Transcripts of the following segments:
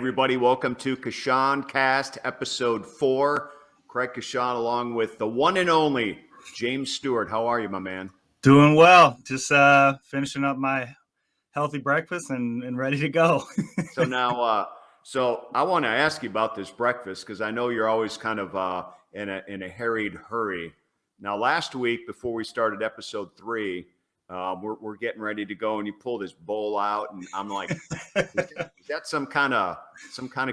everybody. Welcome to Coshun Cast EP4. Craig Coshun along with the one and only James Stewart. How are you, my man? Doing well. Just finishing up my healthy breakfast and ready to go. So now, so I want to ask you about this breakfast because I know you're always kind of in a harried hurry. Now, last week before we started episode 3, we're getting ready to go, and you pull this bowl out, and I'm like, is that some kind of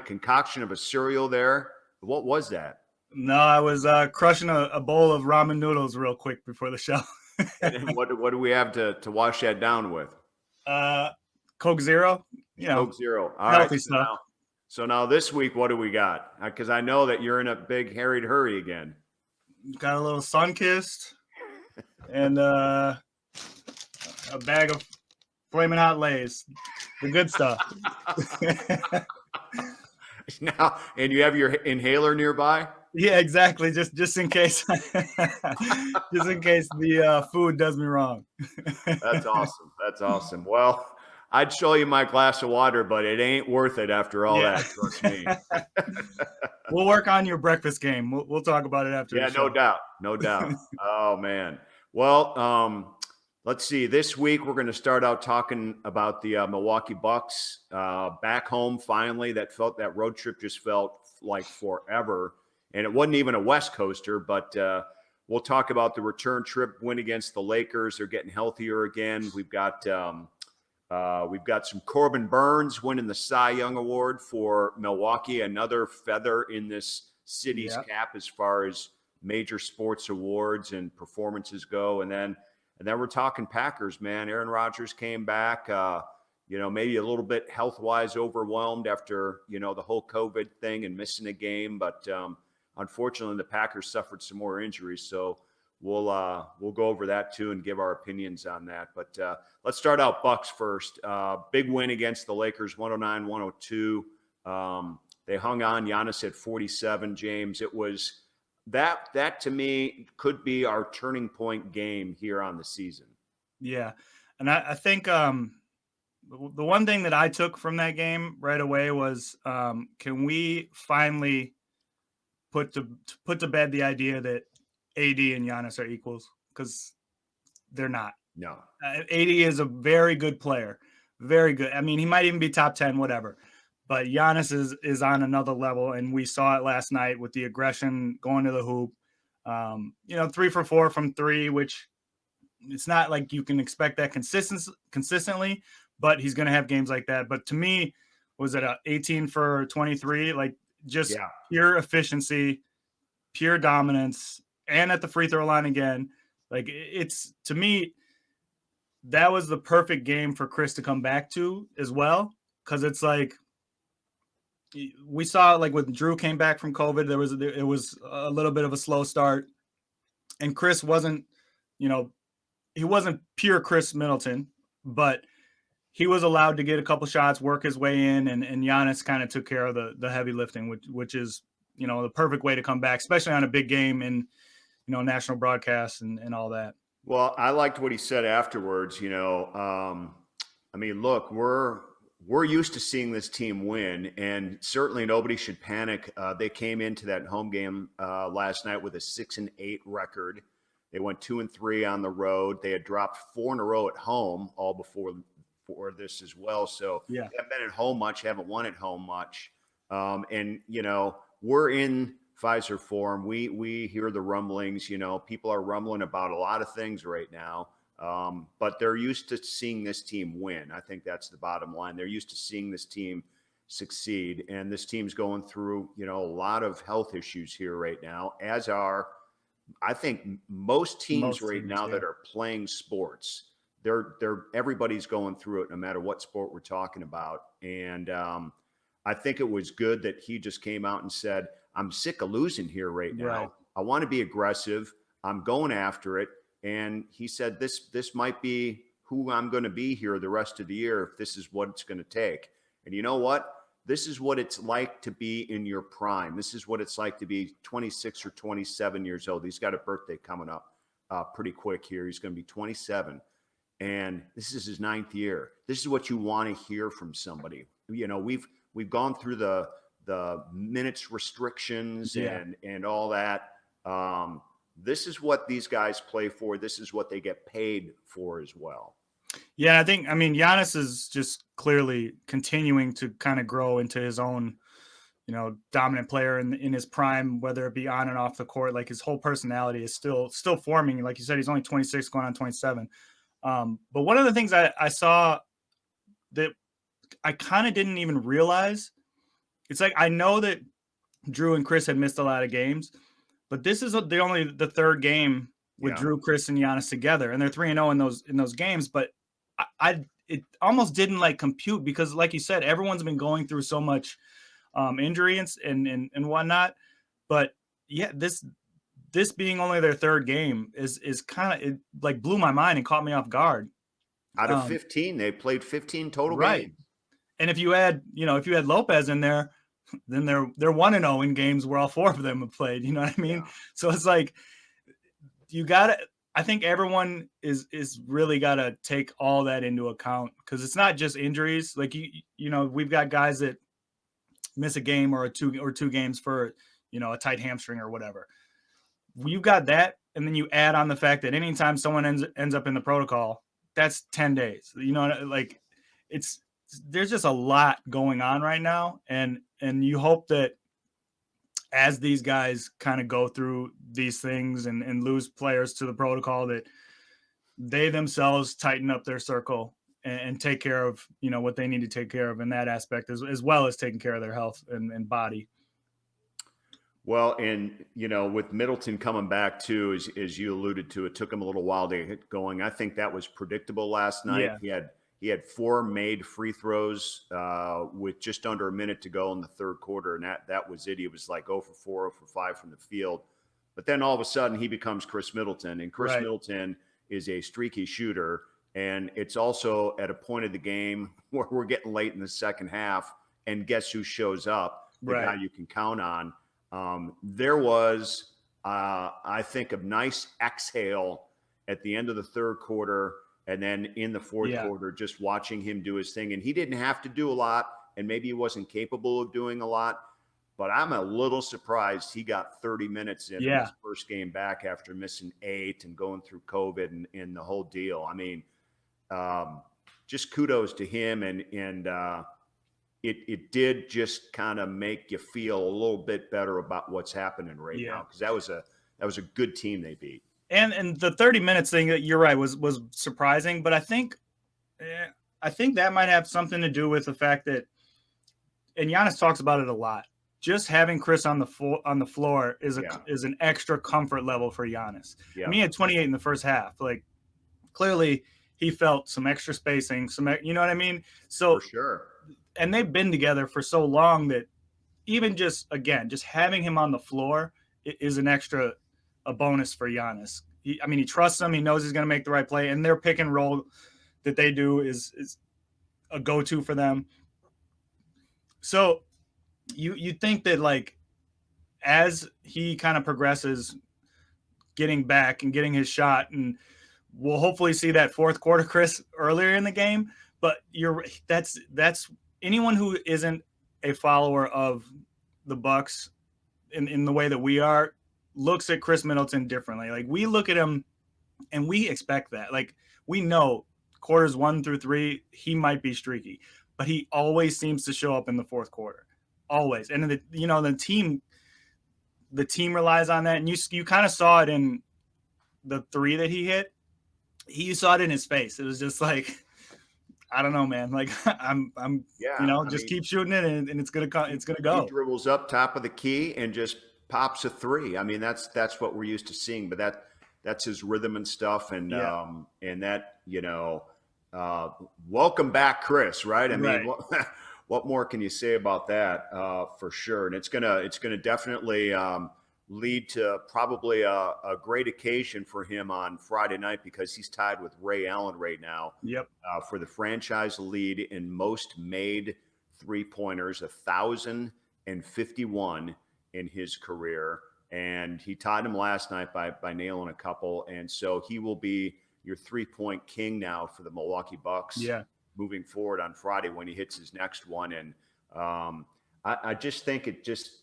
concoction of a cereal there? What was that? No, I was crushing a bowl of ramen noodles real quick before the show. And then what do we have to wash that down with? Coke Zero. Coke Zero. All healthy right. stuff. So now this week, what do we got? Because I know that you're in a big harried hurry again. Got a little Sunkist and a bag of Flamin' Hot Lays. The good stuff. Now, and you have your inhaler nearby? Yeah, exactly. Just in case, just in case the food does me wrong. That's awesome. That's awesome. Well, I'd show you my glass of water, but it ain't worth it after all that. Trust me. We'll work on your breakfast game. We'll talk about it after. Yeah, the show. no doubt. Oh man. Well, let's see. This week we're going to start out talking about the Milwaukee Bucks back home. Finally, that road trip just felt like forever. And it wasn't even a West Coaster, but we'll talk about the return trip win against the Lakers. They're getting healthier again. We've got some Corbin Burnes winning the Cy Young Award for Milwaukee, another feather in this city's cap as far as major sports awards and performances go. And then we're talking Packers, man. Aaron Rodgers came back, maybe a little bit health-wise overwhelmed after, the whole COVID thing and missing a game, but unfortunately, the Packers suffered some more injuries, so we'll go over that too and give our opinions on that. But let's start out Bucks first. Big win against the Lakers, 109-102. They hung on. Giannis at 47. James, it was that to me could be our turning point game here on the season. Yeah, and I think the one thing that I took from that game right away was can we finally put to bed the idea that AD and Giannis are equals, because they're not. No. AD is a very good player. Very good. I mean, he might even be top 10, whatever. But Giannis is on another level, and we saw it last night with the aggression going to the hoop. 3 for 4 from 3, which it's not like you can expect that consistently, but he's going to have games like that. But to me, was it 18 for 23? Like, just pure efficiency, pure dominance, and at the free throw line again. Like, it's, to me, that was the perfect game for Chris to come back to as well, because it's like we saw, like, when Drew came back from COVID, it was a little bit of a slow start, and Chris wasn't, he wasn't pure Chris Middleton, but he was allowed to get a couple shots, work his way in, and Giannis kind of took care of the heavy lifting, which is, the perfect way to come back, especially on a big game and, national broadcasts and all that. Well, I liked what he said afterwards. Look, we're used to seeing this team win, and certainly nobody should panic. They came into that home game last night with a 6-8 record. They went 2-3 on the road. They had dropped 4 in a row at home, all before this as well. So they haven't been at home much, haven't won at home much. We're in Pfizer form. We hear the rumblings, people are rumbling about a lot of things right now. But they're used to seeing this team win. I think that's the bottom line. They're used to seeing this team succeed. And this team's going through, a lot of health issues here right now, as are, I think, most teams now that are playing sports. Everybody's going through it, no matter what sport we're talking about. And I think it was good that he just came out and said, I'm sick of losing here right now. Right. I want to be aggressive. I'm going after it. And he said, this might be who I'm going to be here the rest of the year if this is what it's going to take. And you know what? This is what it's like to be in your prime. This is what it's like to be 26 or 27 years old. He's got a birthday coming up pretty quick here. He's going to be 27. And this is his 9th year. This is what you want to hear from somebody. We've we've gone through the minutes restrictions and all that. This is what these guys play for. This is what they get paid for as well. Yeah, I mean, Giannis is just clearly continuing to kind of grow into his own, dominant player in his prime, whether it be on and off the court. Like his whole personality is still forming. Like you said, he's only 26, going on 27. But one of the things I saw that I kind of didn't even realize, it's like, I know that Drew and Chris had missed a lot of games, but this is the third game with Drew, Chris, and Giannis together, and they're 3-0 in those games. But it almost didn't like compute, because like you said, everyone's been going through so much injury and whatnot. But yeah, this being only their third game is kind of, like, blew my mind and caught me off guard. Out of 15, they played 15 total games. And if you add Lopez in there, then they're 1-0 in games where all four of them have played. You know what I mean? Yeah. So it's like, I think everyone is really got to take all that into account, because it's not just injuries. Like, we've got guys that miss a game or two games for, a tight hamstring or whatever. You've got that, and then you add on the fact that anytime someone ends up in the protocol, that's 10 days. Like, there's just a lot going on right now, and you hope that as these guys kind of go through these things and lose players to the protocol, that they themselves tighten up their circle and take care of, what they need to take care of in that aspect, as well as taking care of their health and body. Well, and, with Middleton coming back too, as you alluded to, it took him a little while to get going. I think that was predictable last night. Yeah. He had 4 made free throws with just under a minute to go in the third quarter, and that was it. He was like 0 for 4, 0 for 5 from the field. But then all of a sudden he becomes Chris Middleton, and Chris Middleton is a streaky shooter. And it's also at a point of the game where we're getting late in the second half, and guess who shows up? The guy you can count on. There was, I think, a nice exhale at the end of the third quarter, and then in the fourth quarter, just watching him do his thing. And he didn't have to do a lot, and maybe he wasn't capable of doing a lot, but I'm a little surprised he got 30 minutes in his first game back after missing 8 and going through COVID and the whole deal. I mean, just kudos to him. And it did just kind of make you feel a little bit better about what's happening right now, because that was a good team they beat. And the 30 minutes thing, that you're right, was surprising, but I think that might have something to do with the fact that, and Giannis talks about it a lot, just having Chris on the floor is an extra comfort level for Giannis. Yeah. I mean, he had 28 in the first half. Like, clearly he felt some extra spacing, you know what I mean? So for sure. And they've been together for so long that even just having him on the floor is a bonus for Giannis. He trusts him. He knows he's going to make the right play, and their pick and roll that they do is a go-to for them. So you think that, like, as he kind of progresses, getting back and getting his shot, and we'll hopefully see that fourth quarter Chris earlier in the game. But that's anyone who isn't a follower of the Bucks in the way that we are looks at Chris Middleton differently. Like, we look at him and we expect that. Like, we know quarters 1 through 3, he might be streaky, but he always seems to show up in the fourth quarter. Always. And the team relies on that. And you kind of saw it in the 3 that he hit. You saw it in his face. It was just like, I don't know, man. Like, just keep shooting it, and it's gonna go. He dribbles up top of the key and just pops a 3. I mean, that's what we're used to seeing. But that's his rhythm and stuff, and that, welcome back, Chris. Right? I mean, what more can you say about that? For sure, and it's gonna definitely lead to probably a great occasion for him on Friday night, because he's tied with Ray Allen right now for the franchise lead in most made three-pointers, 1,051 in his career. And he tied him last night by nailing a couple. And so he will be your three-point king now for the Milwaukee Bucks moving forward on Friday when he hits his next one. And I just think it just,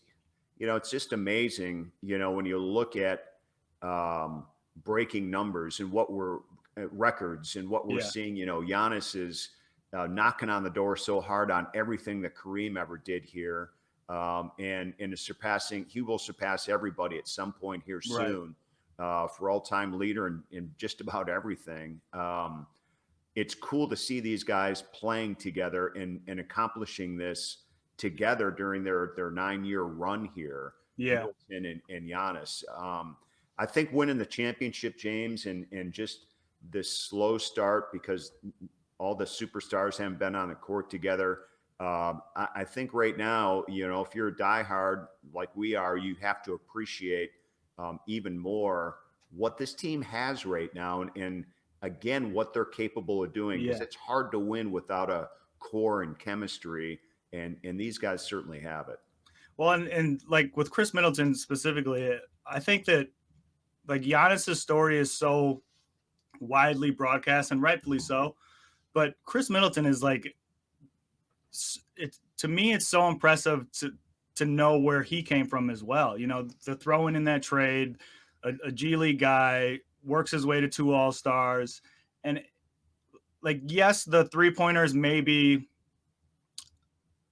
it's just amazing, when you look at breaking numbers and what we're records and what we're Yeah. seeing. Giannis is knocking on the door so hard on everything that Kareem ever did here. And is surpassing, he will surpass everybody at some point here soon for all-time leader in just about everything. It's cool to see these guys playing together and accomplishing this together during their 9-year run here. Yeah. Middleton and Giannis. I think winning the championship, James, and just this slow start because all the superstars haven't been on the court together. I think right now, if you're a diehard like we are, you have to appreciate even more what this team has right now, and again, what they're capable of doing. Because it's hard to win without a core and chemistry, and these guys certainly have it. Well, and like with Chris Middleton specifically, I think that like Giannis's story is so widely broadcast, and rightfully so. But Chris Middleton is like, to me, it's so impressive to know where he came from as well. The throwing in that trade, a G League guy, works his way to 2 All-Stars. And like, yes, the 3-pointers may be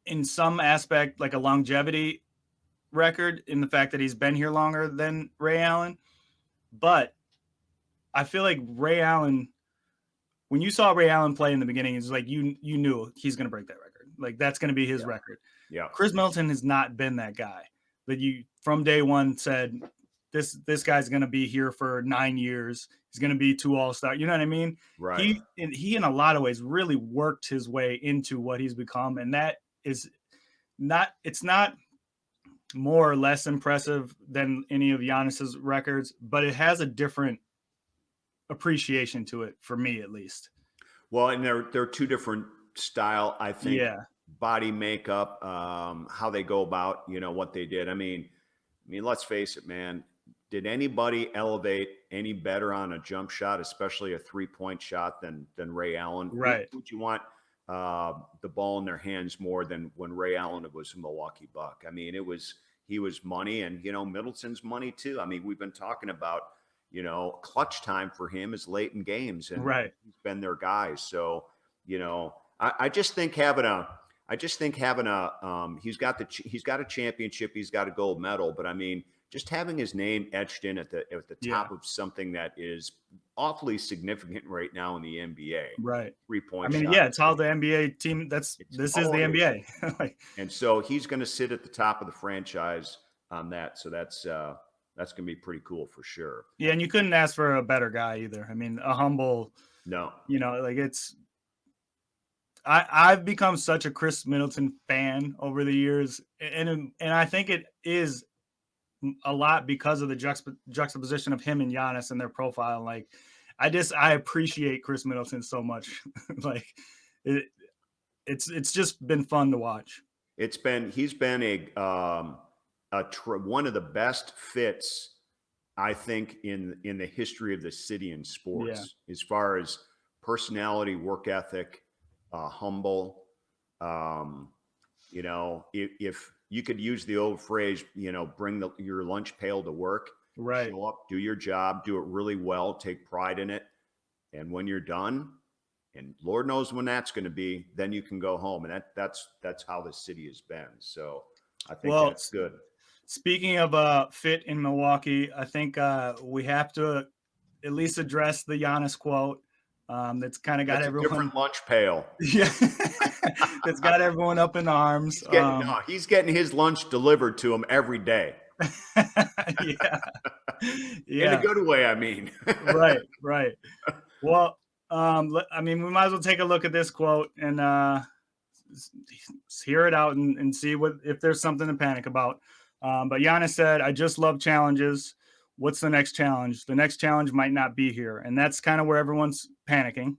in some aspect like a longevity record in the fact that he's been here longer than Ray Allen. But I feel like Ray Allen, when you saw Ray Allen play in the beginning, it's like you knew he's going to break that record. Like, that's going to be his record. Yeah. Chris Middleton has not been that guy that you from day one said this guy's going to be here for 9 years. He's going to be 2 All-Star. You know what I mean? Right. He in a lot of ways really worked his way into what he's become, and that is not. It's not more or less impressive than any of Giannis's records, but it has a different appreciation to it for me, at least. Well, and they're 2 different style, I think. Yeah. Body makeup, how they go about, what they did. I mean, let's face it, man. Did anybody elevate any better on a jump shot, especially a 3-point shot, than Ray Allen? Right. Would you want the ball in their hands more than when Ray Allen was a Milwaukee Buck? I mean, he was money, and Middleton's money too. I mean, we've been talking about clutch time for him is late in games, and he's been their guy. So I just think having a he's got a championship, he's got a gold medal, but I mean, just having his name etched in at the top of something that is awfully significant right now in the NBA. Right. 3-point I mean, shot. it's how the NBA team. This is the NBA. And so he's going to sit at the top of the franchise on that. So that's going to be pretty cool for sure. Yeah, and you couldn't ask for a better guy either. I mean, a humble. No. Like it's. I've become such a Chris Middleton fan over the years, and I think it is a lot because of the juxtaposition of him and Giannis and their profile. Like, I appreciate Chris Middleton so much. Like, it's just been fun to watch. He's been one of the best fits, I think, in the history of the city in sports, as far as personality, work ethic. Humble, if you could use the old phrase, bring your lunch pail to work, right? Show up, do your job, do it really well, take pride in it, and when you're done, and Lord knows when that's going to be, then you can go home, and that's how the city has been. So I think that's good. Speaking of fit in Milwaukee, I think we have to at least address the Giannis quote. That's kind of got everyone a different lunch pail. Yeah, that's got everyone up in arms. He's getting his lunch delivered to him every day. Yeah. In a good way, I mean. Right. Well, I mean, we might as well take a look at this quote and hear it out and see if there's something to panic about. But Giannis said, "I just love challenges. What's the next challenge? The next challenge might not be here." And that's kind of where everyone's panicking.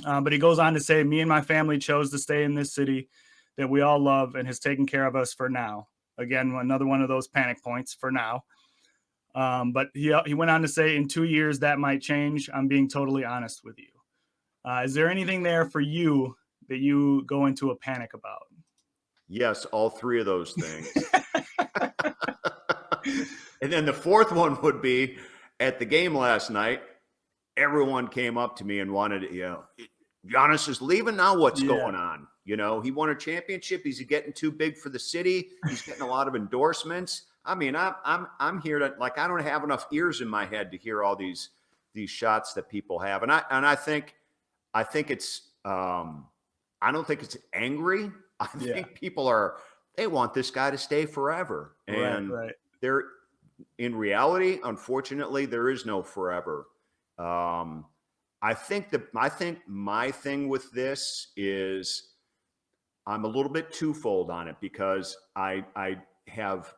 But he goes on to say, "Me and my family chose to stay in this city that we all love and has taken care of us for now." Again, another one of those panic points for now. But he went on to say, "In 2 years, that might change. I'm being totally honest with you." Is there anything there for you that you go into a panic about? Yes, all three of those things. And then the fourth one would be at the game last night, everyone came up to me and wanted, Giannis is leaving now. What's going on? He won a championship. He's getting too big for the city. He's getting a lot of endorsements. I mean, I'm here to, like, I don't have enough ears in my head to hear all these shots that people have. And I think it's I don't think it's angry. I think people they want this guy to stay forever. And right. they're, in reality, unfortunately, there is no forever. I think my thing with this is I'm a little bit twofold on it, because I have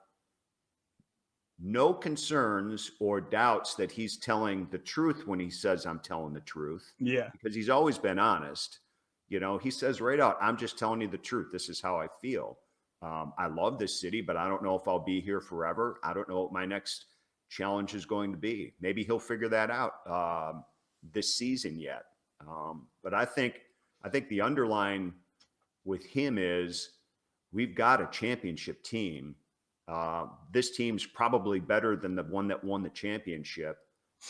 no concerns or doubts that he's telling the truth when he says I'm telling the truth. Yeah. Because he's always been honest. He says right out, I'm just telling you the truth. This is how I feel. I love this city, but I don't know if I'll be here forever. I don't know what my next challenge is going to be. Maybe he'll figure that out this season yet. But I think the underline with him is we've got a championship team. This team's probably better than the one that won the championship.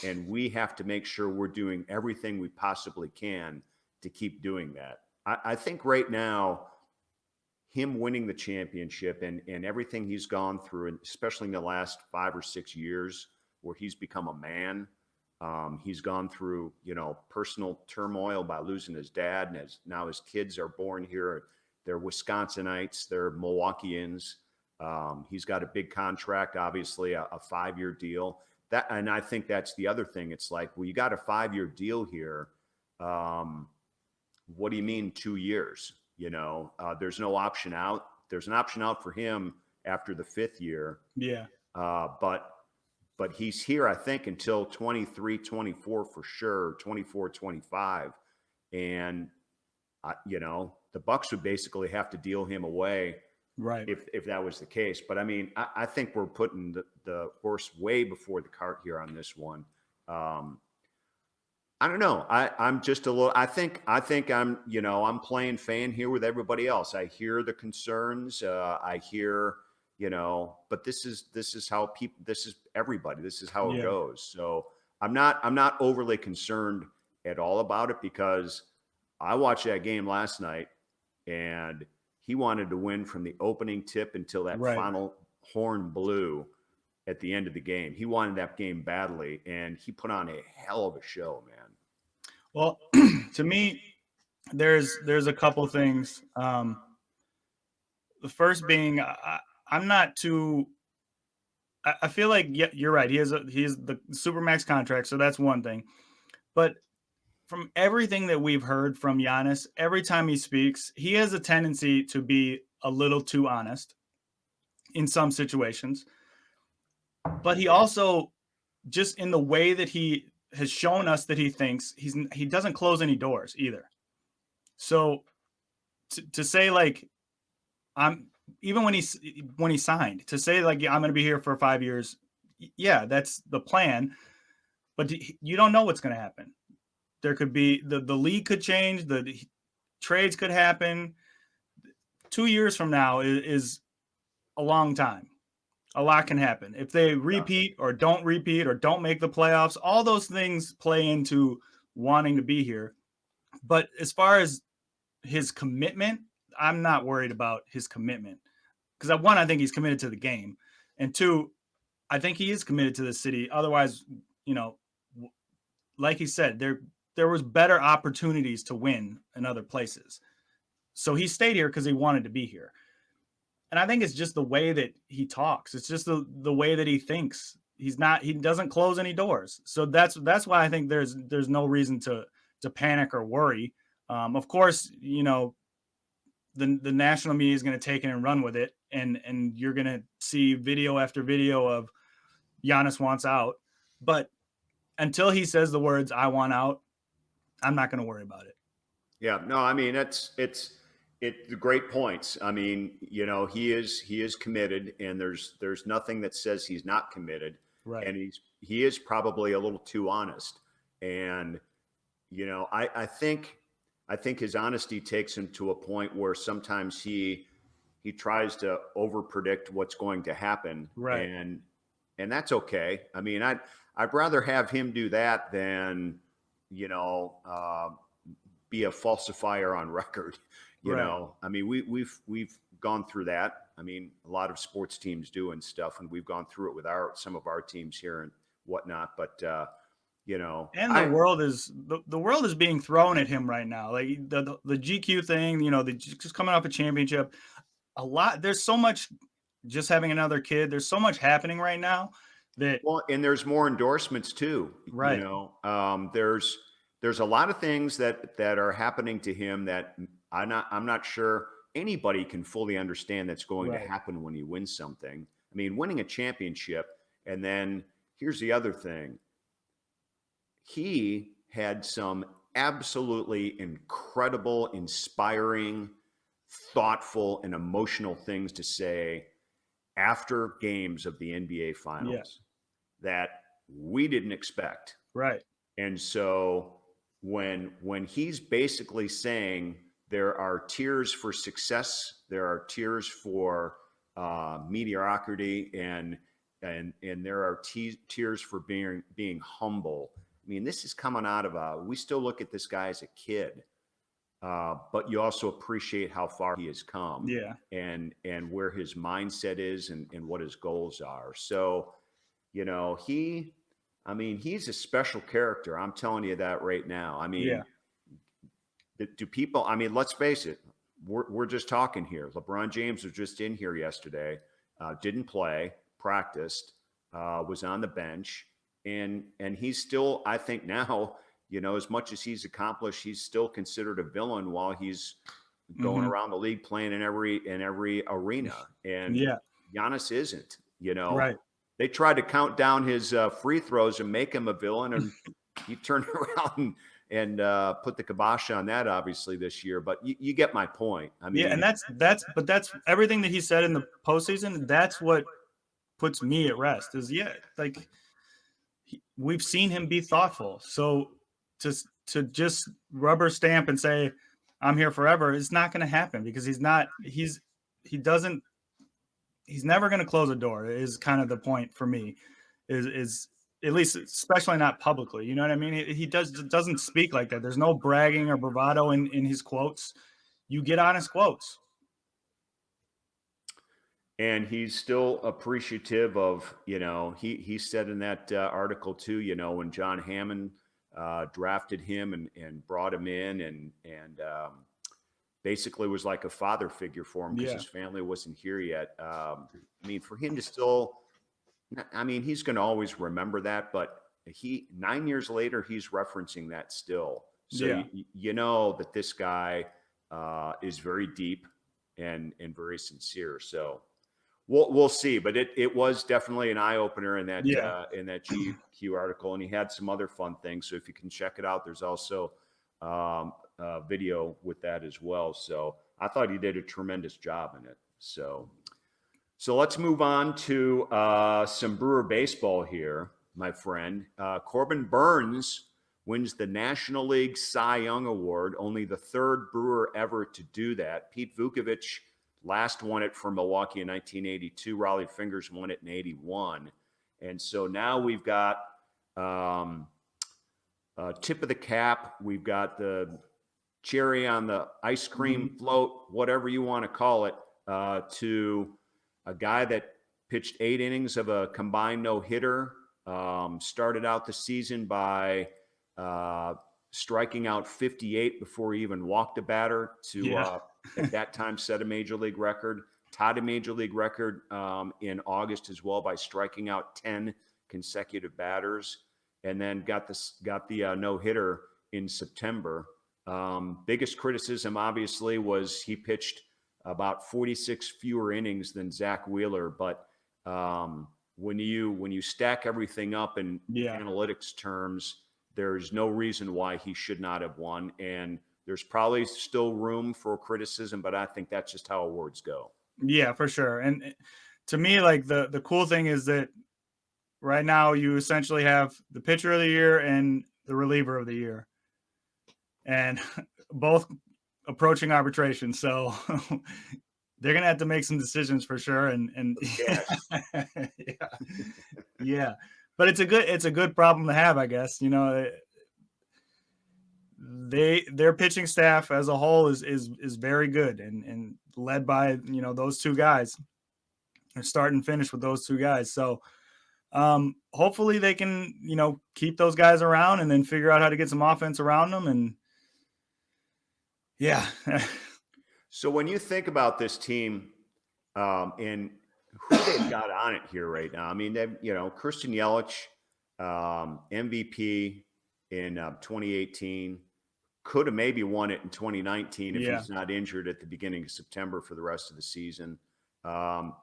And we have to make sure we're doing everything we possibly can to keep doing that. I think right now, him winning the championship and everything he's gone through, and especially in the last 5 or 6 years where he's become a man, he's gone through, personal turmoil by losing his dad. And now his kids are born here. They're Wisconsinites. They're Milwaukeeans. He's got a big contract, obviously a 5-year deal. And I think that's the other thing. It's like, well, you got a 5-year deal here. What do you mean 2 years? There's no option out. There's an option out for him after the 5th year. Yeah. But he's here, I think, until 23, 24 for sure, 24, 25. And, the Bucks would basically have to deal him away. Right. If that was the case. But I mean, I think we're putting the horse way before the cart here on this one. I don't know. I'm just a little, I think I'm, I'm playing fan here with everybody else. I hear the concerns. I hear, but this is how people, this is everybody. This is how it goes. So I'm not overly concerned at all about it, because I watched that game last night and he wanted to win from the opening tip until that final horn blew at the end of the game. He wanted that game badly, and he put on a hell of a show, man. Well, to me, there's a couple things. The first being, I'm not too. I feel like you're right. He has the Supermax contract, so that's one thing. But from everything that we've heard from Giannis, every time he speaks, he has a tendency to be a little too honest in some situations. But he also, just in the way that he has shown us that he thinks, he doesn't close any doors either. So to say, like, even when he signed, to say, like, I'm going to be here for 5 years. Yeah, that's the plan, but you don't know what's going to happen. There could be the league could change, the trades could happen. 2 years from now is a long time. A lot can happen. If they repeat or don't make the playoffs, all those things play into wanting to be here. But as far as his commitment, I'm not worried about his commitment, because one, I think he's committed to the game, and two, I think he is committed to the city. Otherwise, like he said, there was better opportunities to win in other places. So he stayed here because he wanted to be here. And I think it's just the way that he talks. It's just the way that he thinks. He doesn't close any doors. So that's why I think there's no reason to panic or worry. Of course, the national media is going to take it and run with it. And you're going to see video after video of Giannis wants out. But until he says the words, I want out, I'm not going to worry about it. Yeah, no, I mean, it's great points. I mean, he is committed, and there's nothing that says he's not committed. Right. And he is probably a little too honest. And, I think his honesty takes him to a point where sometimes he he tries to over predict what's going to happen. Right. And that's okay. I mean, I'd rather have him do that than, be a falsifier on record. I mean, we've gone through that. I mean, a lot of sports teams do and stuff, and we've gone through it with some of our teams here and whatnot. But and the world is being thrown at him right now. Like the GQ thing, just coming off a championship. There's so much. Just having another kid. There's so much happening right now that. Well, and there's more endorsements too. Right. There's a lot of things that are happening to him that I'm not sure anybody can fully understand that's going to happen when you win something. I mean, winning a championship, and then here's the other thing. He had some absolutely incredible, inspiring, thoughtful, and emotional things to say after games of the NBA Finals that we didn't expect. Right. And so when he's basically saying there are tiers for success, there are tiers for mediocrity, and there are tiers for being humble. I mean, this is coming out of we still look at this guy as a kid, but you also appreciate how far he has come, and where his mindset is and what his goals are. So, he's a special character. I'm telling you that right now. I mean, do people? I mean, let's face it. We're just talking here. LeBron James was just in here yesterday. Didn't play, practiced, was on the bench, and he's still, I think now, as much as he's accomplished, he's still considered a villain while he's going around the league playing in every arena. And Giannis isn't. Right. They tried to count down his free throws and make him a villain, and he turned around and put the kibosh on that, obviously, this year. But you get my point. I mean, and that's everything that he said in the postseason. That's what puts me at rest. We've seen him be thoughtful. So to just rubber stamp and say I'm here forever, it's not going to happen, because he's never going to close a door, is kind of the point for me, is at least, especially not publicly. You know what I mean? He doesn't speak like that. There's no bragging or bravado in his quotes. You get honest quotes. And he's still appreciative of, he said in that article too, when John Hammond drafted him and brought him in and basically was like a father figure for him, because his family wasn't here yet. I mean, for him to still, he's going to always remember that, but 9 years later, he's referencing that still. So you know that this guy is very deep and very sincere. So we'll see, but it was definitely an eye opener in that GQ article, and he had some other fun things. So if you can check it out, there's also video with that as well. So I thought he did a tremendous job in it. So let's move on to some Brewer baseball here, my friend. Corbin Burnes wins the National League Cy Young Award, only the third Brewer ever to do that. Pete Vukovich last won it for Milwaukee in 1982. Raleigh Fingers won it in 81. And so now we've got tip of the cap. We've got the cherry on the ice cream float, whatever you want to call it, to a guy that pitched 8 innings of a combined no-hitter, started out the season by striking out 58 before he even walked a batter to, at that time, set a major league record, tied a major league record in August as well by striking out 10 consecutive batters, and then got the no-hitter in September. Biggest criticism, obviously, was he pitched about 46 fewer innings than Zach Wheeler. But when you stack everything up in analytics terms, there's no reason why he should not have won. And there's probably still room for criticism, but I think that's just how awards go. Yeah, for sure. And to me, like the cool thing is that right now you essentially have the pitcher of the year and the reliever of the year, and both approaching arbitration. So they're gonna have to make some decisions for sure. And Cash. yeah, yeah. But it's a good problem to have, I guess. Their pitching staff as a whole is very good and led by those two guys. They're start and finish with those two guys. So hopefully they can keep those guys around and then figure out how to get some offense around them. And yeah. So when you think about this team and who they've got on it here right now, I mean, they've, Christian Yelich, MVP in 2018, could have maybe won it in 2019 if he's not injured at the beginning of September for the rest of the season.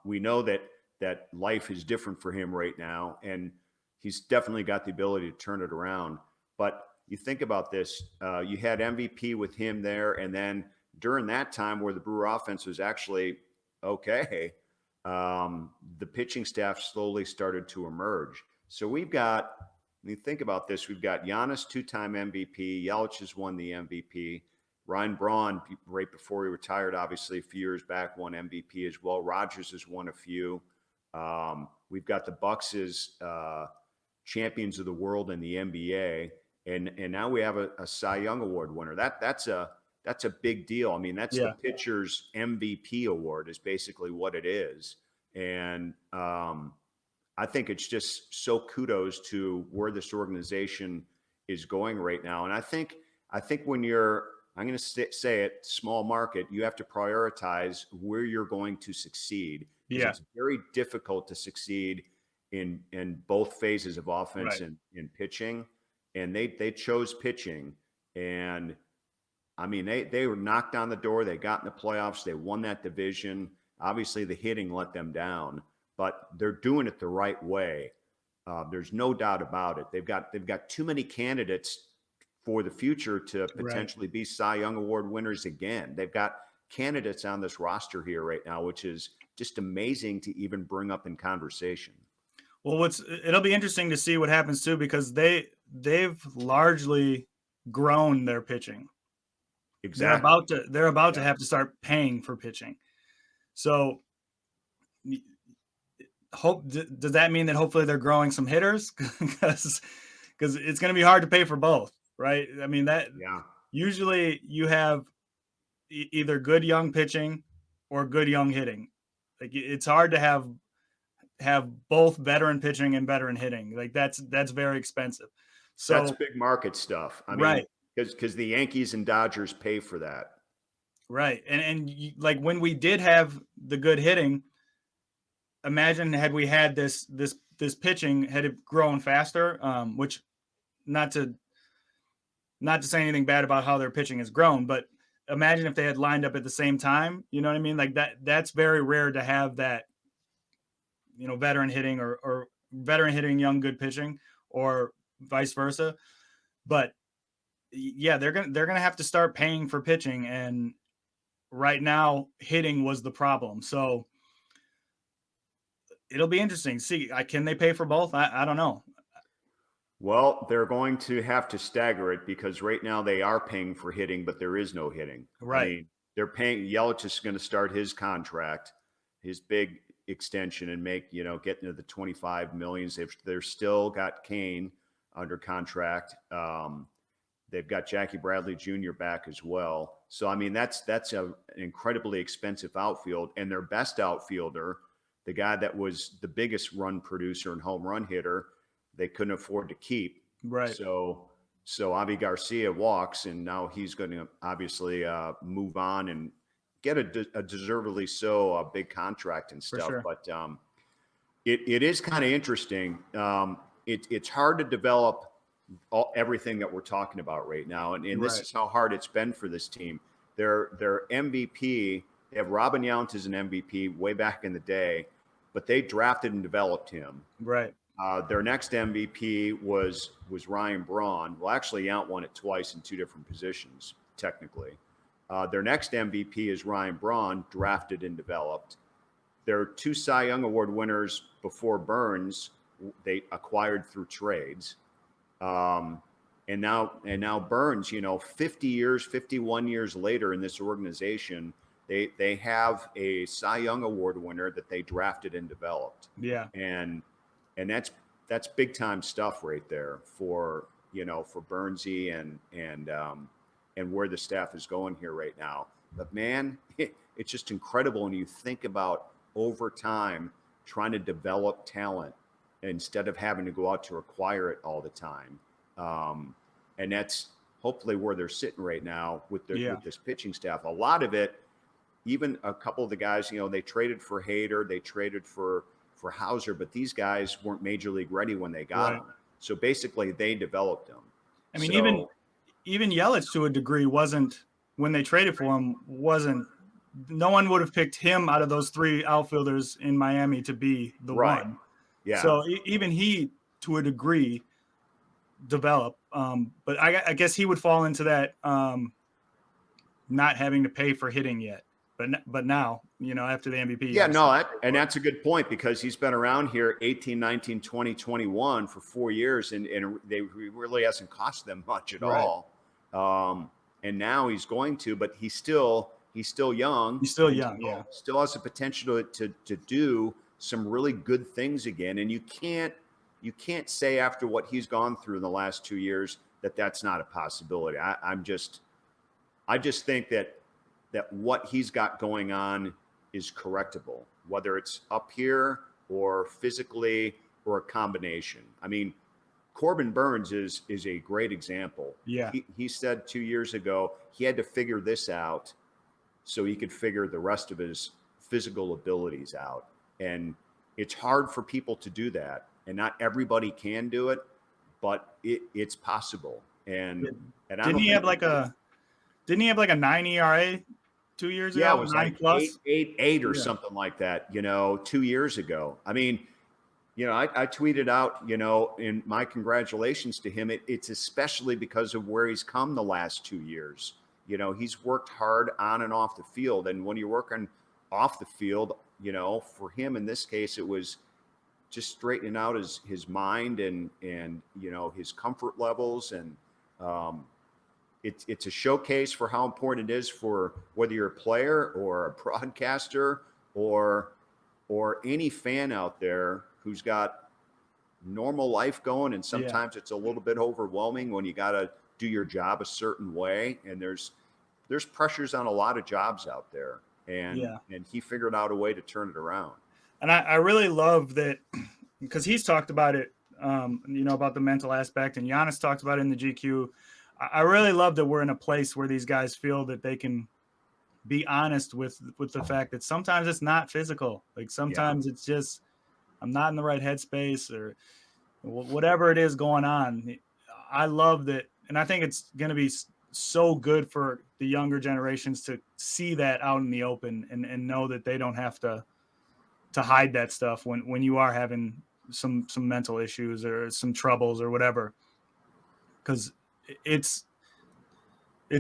We know that life is different for him right now, and he's definitely got the ability to turn it around. But you think about this, you had MVP with him there, and then during that time where the Brewer offense was actually okay, the pitching staff slowly started to emerge. So when you think about this, we've got Giannis, two-time MVP. Yelich has won the MVP. Ryan Braun, right before he retired, obviously a few years back, won MVP as well. Rodgers has won a few. We've got the Bucks as champions of the world in the NBA, and now we have a Cy Young Award winner. That's a big deal. I mean, that's the pitcher's MVP award is basically what it is. And I think it's just so kudos to where this organization is going right now. And I think when I'm going to say it, small market, you have to prioritize where you're going to succeed. Yeah. It's very difficult to succeed in both phases of offense and in pitching. And they chose pitching. And I mean, they were knocked on the door. They got in the playoffs. They won that division. Obviously, the hitting let them down, but they're doing it the right way. There's no doubt about it. They've got too many candidates for the future to potentially be Cy Young Award winners again. They've got candidates on this roster here right now, which is just amazing to even bring up in conversation. Well, it'll be interesting to see what happens too, because they've largely grown their pitching. Exactly. They're about to have to start paying for pitching. So does that mean that hopefully they're growing some hitters? Because it's going to be hard to pay for both, right? I mean, usually you have either good young pitching or good young hitting. Like, it's hard to have both veteran pitching and veteran hitting. Like, that's very expensive. So that's big market stuff. I mean, because the Yankees and Dodgers pay for that. Right. And like when we did have the good hitting, imagine had we had this pitching, had it grown faster, which not to say anything bad about how their pitching has grown, but imagine if they had lined up at the same time, you know what I mean? Like that's very rare to have that, veteran hitting or veteran hitting, young, good pitching, or vice versa. But yeah, they're going to have to start paying for pitching. And right now hitting was the problem. So it'll be interesting. See, can they pay for both? I don't know. Well, they're going to have to stagger it because right now they are paying for hitting, but there is no hitting. Right. I mean, they're paying. Yelich is going to start his contract, his big extension, and get into the 25 millions. They're still got Kane under contract. They've got Jackie Bradley Jr. back as well. So, I mean, that's an incredibly expensive outfield. And their best outfielder, the guy that was the biggest run producer and home run hitter, they couldn't afford to keep. Right. So Avi Garcia walks, and now he's going to obviously move on and get a deservedly so a big contract and stuff. Sure. But it is kind of interesting. It's hard to develop everything that we're talking about right now. And this is how hard it's been for this team. Their MVP, they have Robin Yount as an MVP way back in the day, but they drafted and developed him. Right. Their next MVP was Ryan Braun. Well, actually, Yount won it twice in two different positions, technically. Their next MVP is Ryan Braun, drafted and developed. Their two Cy Young Award winners before Burnes, they acquired through trades. And now Burnes, 51 years later in this organization, They have a Cy Young Award winner that they drafted and developed. Yeah. And that's big time stuff right there for Burnesy and where the staff is going here right now. But man, it's just incredible when you think about over time trying to develop talent instead of having to go out to acquire it all the time. And that's hopefully where they're sitting right now with this pitching staff. A lot of it, even a couple of the guys, they traded for Hader, they traded for Hauser, but these guys weren't major league ready when they got them. So basically they developed them. I mean, even Yelich to a degree wasn't, when they traded for him, no one would have picked him out of those three outfielders in Miami to be the one. Yeah. So even he, to a degree, developed. But I guess he would fall into that not having to pay for hitting yet. But now, after the MVP. Yeah, and that's a good point, because he's been around here 18, 19, 20, 21 for 4 years, and they really hasn't cost them much at all. And now he's going to, but he's still young. He's still young, yeah. Still has the potential to do some really good things again. And you can't say after what he's gone through in the last 2 years that that's not a possibility. I just think that what he's got going on is correctable, whether it's up here or physically or a combination. I mean, Corbin Burnes is a great example. Yeah. He said 2 years ago he had to figure this out so he could figure the rest of his physical abilities out. And it's hard for people to do that. And not everybody can do it, but it's possible. And didn't he have like a 9 ERA 2 years ago? Yeah, it was 9 like plus? eight or something like that, 2 years ago. I mean, I tweeted out, in my congratulations to him. It's especially because of where he's come the last 2 years. He's worked hard on and off the field. And when you're working off the field, for him in this case, it was just straightening out his mind and his comfort levels. And it's a showcase for how important it is for whether you're a player or a broadcaster or any fan out there who's got normal life going. And sometimes it's a little bit overwhelming when you got to do your job a certain way. And there's pressures on a lot of jobs out there. And he figured out a way to turn it around. And I really love that, because he's talked about it, about the mental aspect, and Giannis talked about it in the GQ. I really love that we're in a place where these guys feel that they can be honest with the fact that sometimes it's not physical. Like sometimes it's just, I'm not in the right headspace or whatever it is going on. I love that. And I think it's going to be so good for the younger generations to see that out in the open and know that they don't have to hide that stuff when you are having some mental issues or some troubles or whatever. Because it's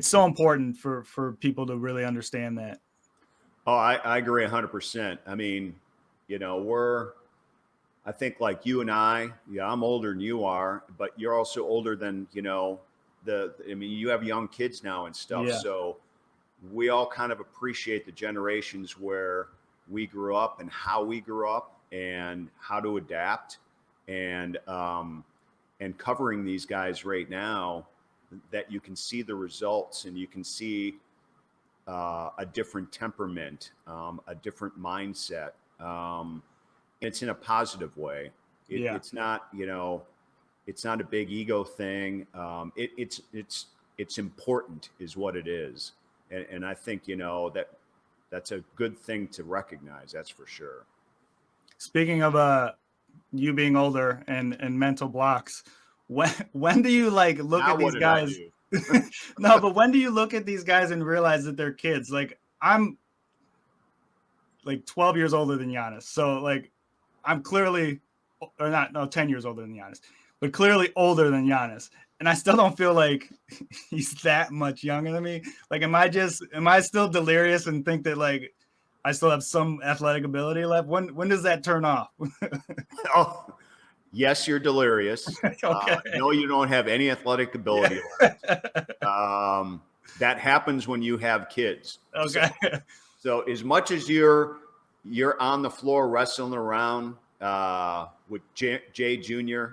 so important for people to really understand that. Oh, I agree 100%. I mean, I think like you and I'm older than you are, but you're also older than, you have young kids now and stuff. Yeah. So we all kind of appreciate the generations where we grew up and how we grew up and how to adapt and covering these guys right now, that you can see the results and you can see a different temperament, a different mindset. It's in a positive way. It's not, it's not a big ego thing. It's important is what it is. And I think, that's a good thing to recognize. That's for sure. Speaking of you being older and mental blocks, when do you look at these guys? No, but when do you look at these guys and realize that they're kids? Like I'm 12 years older than Giannis. So I'm clearly, or not, no, 10 years older than Giannis, but clearly older than Giannis. And I still don't feel like he's that much younger than me. Am I still delirious and think that I still have some athletic ability left? When does that turn off? Oh, yes, you're delirious. Okay. No, you don't have any athletic ability left. That happens when you have kids. Okay. So as much as you're on the floor wrestling around with Jay Jr.,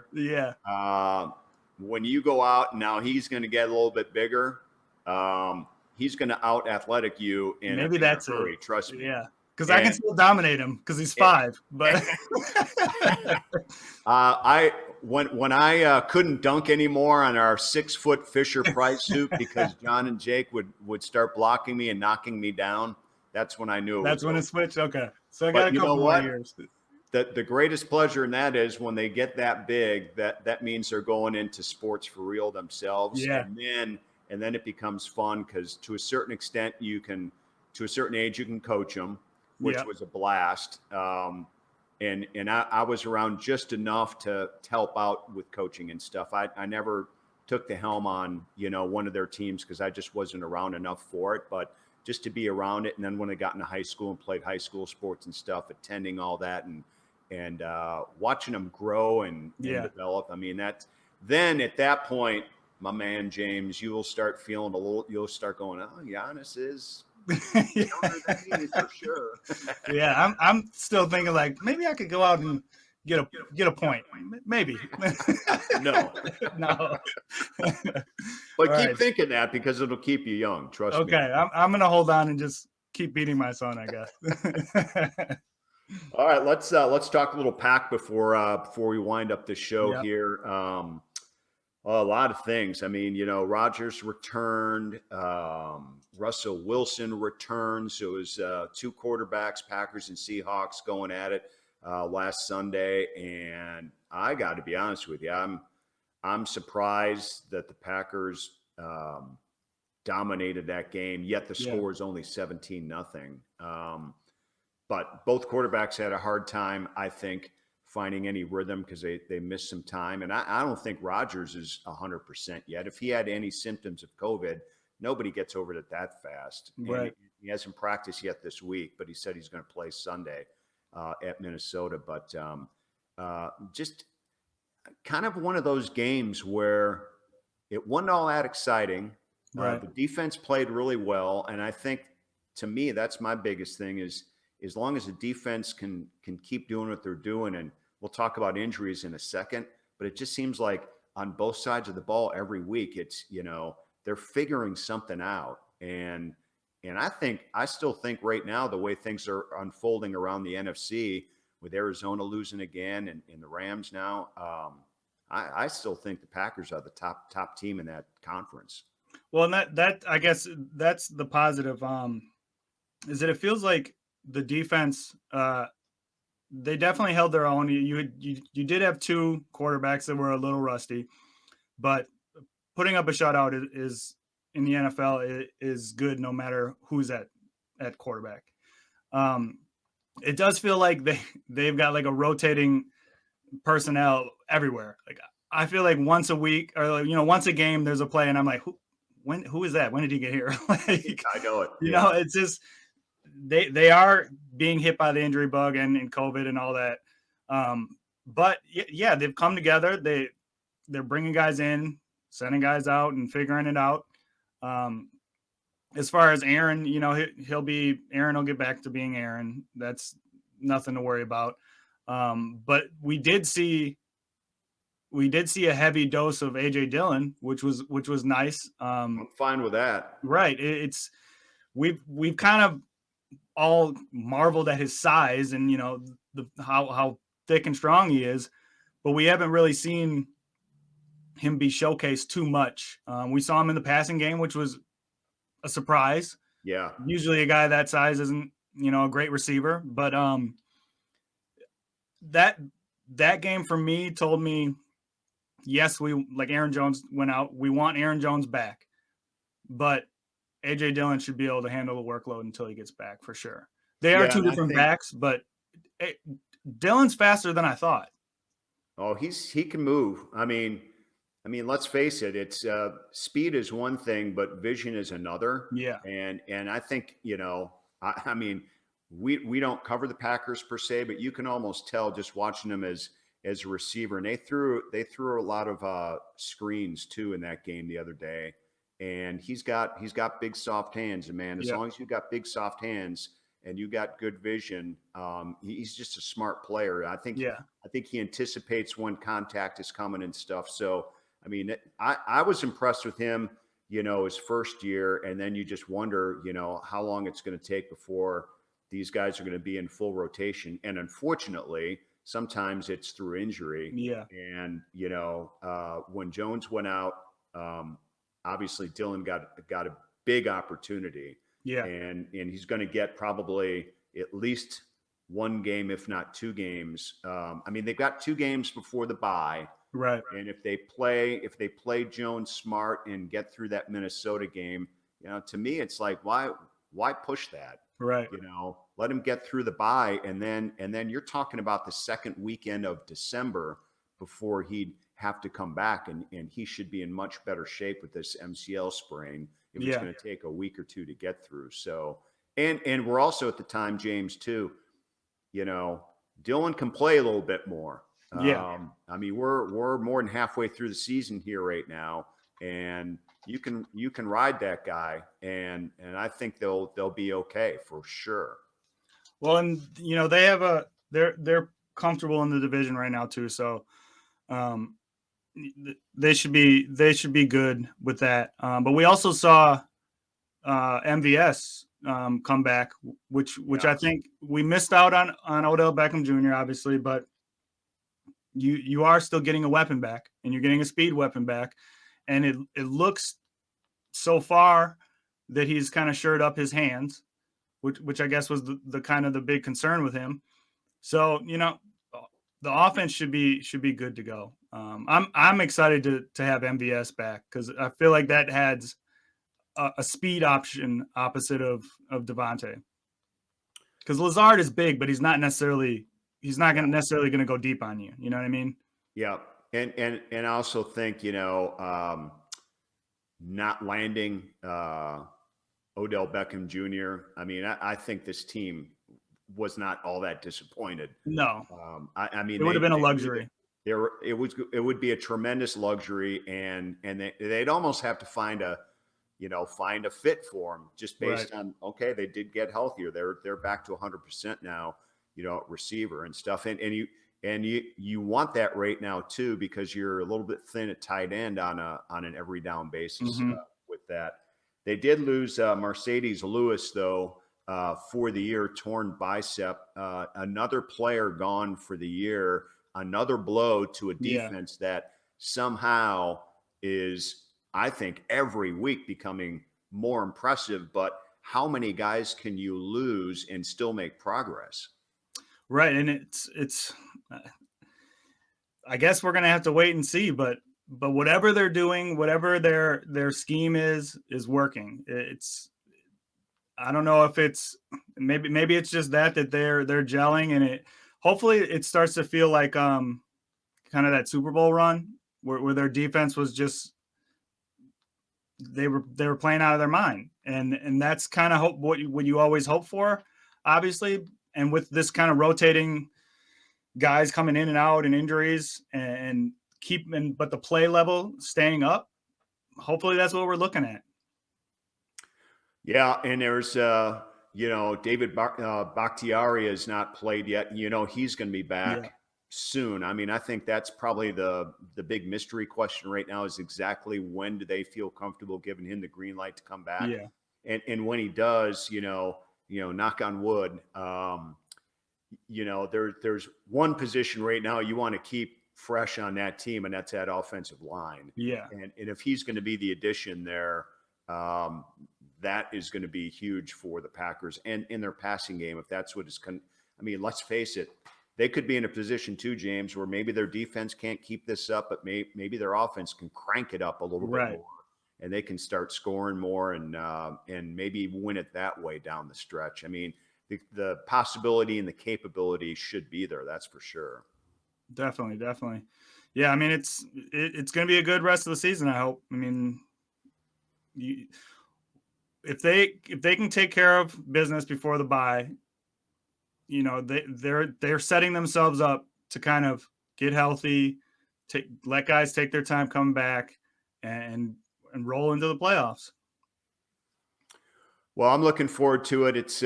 when you go out, now he's going to get a little bit bigger. He's going to out athletic you in maybe that's a hurry. it. Trust me. Yeah, because I can still dominate him because he's 5. But when I couldn't dunk anymore on our 6-foot Fisher Price hoop because John and Jake would start blocking me and knocking me down. That's when I knew it. That's when it switched. Okay, so I got a couple more years. The greatest pleasure in that is when they get that big, that means they're going into sports for real themselves. Yeah. And then it becomes fun because to a certain extent to a certain age you can coach them, which was a blast. And I was around just enough to help out with coaching and stuff. I never took the helm on, one of their teams because I just wasn't around enough for it. But just to be around it, and then when I got into high school and played high school sports and stuff, attending all that and watching them grow and develop. I mean, then at that point, my man James, you'll start feeling you'll start going, oh, Giannis is younger than me for sure. Yeah, I'm still thinking like maybe I could go out and get a point. Maybe. No. But keep thinking that because it'll keep you young. Trust me. Okay, I'm gonna hold on and just keep beating my son, I guess. All right, let's talk a little pack before we wind up the show here. A lot of things. I mean, Rodgers returned, Russell Wilson returned. So it was 2 quarterbacks, Packers and Seahawks, going at it last Sunday. And I got to be honest with you, I'm surprised that the Packers dominated that game. Yet the score is only 17-0. But both quarterbacks had a hard time, I think, finding any rhythm because they missed some time. And I don't think Rodgers is 100% yet. If he had any symptoms of COVID, nobody gets over it that fast. Right. He hasn't practiced yet this week, but he said he's going to play Sunday at Minnesota. But just kind of one of those games where it wasn't all that exciting. Right. The defense played really well. And I think, to me, that's my biggest thing is as long as the defense can keep doing what they're doing, and we'll talk about injuries in a second, but it just seems like on both sides of the ball every week, it's, they're figuring something out. And I still think right now, the way things are unfolding around the NFC with Arizona losing again and the Rams now, I still think the Packers are the top team in that conference. Well, and that I guess that's the positive, is that it feels like the defense, they definitely held their own. You did have 2 quarterbacks that were a little rusty, but putting up a shutout is in the NFL is good no matter who's at quarterback. It does feel like they've got like a rotating personnel everywhere. Like I feel like once a week or once a game there's a play and I'm like, who is that? When did he get here? Like, I know it. It's just they are being hit by the injury bug and COVID and all that. But yeah, they've come together. They're bringing guys in, sending guys out, and figuring it out. As far as Aaron, Aaron will get back to being Aaron. That's nothing to worry about. But we did see a heavy dose of AJ Dillon, which was nice. I'm fine with that. Right. We've kind of all marveled at his size and how thick and strong he is, but we haven't really seen him be showcased too much. We saw him in the passing game, which was a surprise. Yeah. Usually a guy that size isn't, a great receiver, but that game for me told me, yes, like Aaron Jones went out. We want Aaron Jones back, but AJ Dillon should be able to handle the workload until he gets back for sure. They are 2 different backs, but Dillon's faster than I thought. Oh, he can move. I mean, let's face it. It's speed is one thing, but vision is another. Yeah. And I think, I mean, we don't cover the Packers per se, but you can almost tell just watching them as a receiver. And they threw a lot of screens too in that game the other day. And he's got big soft hands, and man, as long as you've got big soft hands, and you got good vision, he's just a smart player. I think he anticipates when contact is coming and stuff. So, I mean, I was impressed with him, his first year, and then you just wonder, how long it's going to take before these guys are going to be in full rotation. And unfortunately, sometimes it's through injury. Yeah. And, when Jones went out, obviously Dillon got a big opportunity. Yeah. And he's going to get probably at least one game, if not 2 games. I mean, they've got 2 games before the bye. Right. And if they play Jones smart and get through that Minnesota game, to me, it's like, why push that? Right. Let him get through the bye. And then you're talking about the second weekend of December before he'd have to come back. And he should be in much better shape with this MCL sprain. It was going to take a week or 2 to get through. So, and we're also at the time, James, too, Dillon can play a little bit more. Yeah. I mean, we're more than halfway through the season here right now, and you can ride that guy, and I think they'll be okay for sure. Well, and they have they're comfortable in the division right now too, so they should be good with that. But we also saw MVS come back, which I think we missed out on Odell Beckham Jr. obviously, but you are still getting a weapon back, and you're getting a speed weapon back, and it looks so far that he's kind of shored up his hands, which I guess was the kind of the big concern with him. So the offense should be good to go. I'm excited to have MVS back because I feel like that has a speed option opposite of Devontae. Because Lazard is big, but he's not necessarily going to go deep on you. You know what I mean? Yeah, and I also think not landing Odell Beckham Jr. I mean, I think this team was not all that disappointed. No, I mean, it would have been a luxury. It would be a tremendous luxury, and they'd almost have to find a fit for him just based on, okay, they did get healthier. They're back to 100% now, receiver and stuff. And you want that right now too, because you're a little bit thin at tight end on an every down basis with that. They did lose Mercedes Lewis though, for the year, torn bicep, another player gone for the year, another blow to a defense that somehow is, I think, every week becoming more impressive. But how many guys can you lose and still make progress? Right. And it's I guess we're going to have to wait and see, but whatever they're doing, whatever their scheme is working. I don't know if it's maybe it's just that they're gelling, and hopefully it starts to feel like kind of that Super Bowl run where their defense was just, they were playing out of their mind. And that's kind of what you always hope for, obviously. And with this kind of rotating guys coming in and out and injuries but the play level staying up, hopefully that's what we're looking at. Yeah. And there's, David Bakhtiari has not played yet. He's going to be back soon. I mean, I think that's probably the big mystery question right now is exactly when do they feel comfortable giving him the green light to come back? Yeah. And when he does, knock on wood, there's one position right now you want to keep fresh on that team, and that's that offensive line. Yeah. And if he's going to be the addition there, that is going to be huge for the Packers and in their passing game. If that's what let's face it, they could be in a position too, James, where maybe their defense can't keep this up, but maybe their offense can crank it up a little bit more, and they can start scoring more and maybe win it that way down the stretch. I mean, the possibility and the capability should be there. That's for sure. Definitely. Yeah. I mean, it's going to be a good rest of the season, I hope. I mean, if they can take care of business before the bye, they're setting themselves up to kind of get healthy, let guys take their time coming back and roll into the playoffs. Well, I'm looking forward to it. It's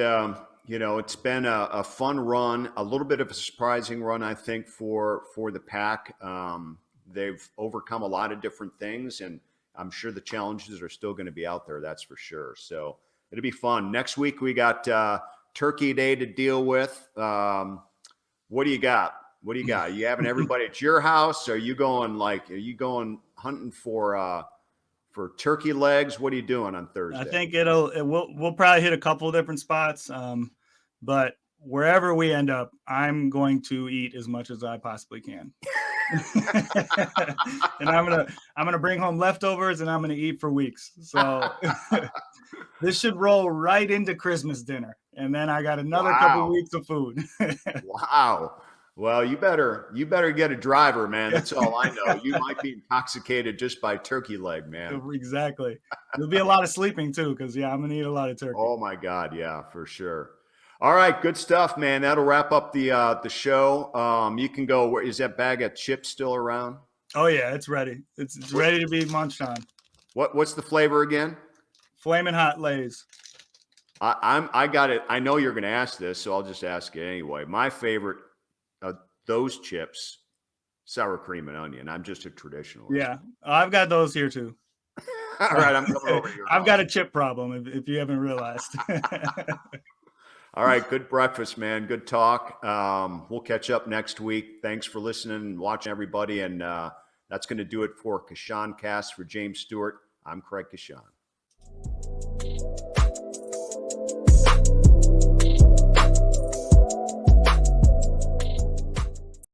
It's been a fun run, a little bit of a surprising run, I think, for the Pack. They've overcome a lot of different things, and I'm sure the challenges are still going to be out there. That's for sure. So it'll be fun. Next week we got Turkey Day to deal with. What do you got? What do you got? You having everybody at your house? Are you going hunting for turkey legs? What are you doing on Thursday? I think we'll probably hit a couple of different spots. But wherever we end up, I'm going to eat as much as I possibly can. And I'm gonna bring home leftovers, and I'm gonna eat for weeks. So this should roll right into Christmas dinner, and then I got another couple weeks of food. Wow. Well, you better get a driver, man. That's all I know. You might be intoxicated just by turkey leg, man. Exactly. There'll be a lot of sleeping too, because I'm gonna eat a lot of turkey. Oh my God, yeah, for sure. All right, good stuff, man. That'll wrap up the show. You can go. Is that bag of chips still around? Oh yeah, it's ready. It's ready to be munched on. What's the flavor again? Flamin' Hot Lays. I got it. I know you're going to ask this, so I'll just ask it anyway. My favorite of those chips, sour cream and onion. I'm just a traditionalist. Yeah, I've got those here too. All right, I'm coming over here. I've got a chip problem, if you haven't realized. All right, good breakfast, man. Good talk. We'll catch up next week. Thanks for listening and watching, everybody. And that's going to do it for Coshun Cast. For James Stewart, I'm Craig Coshun.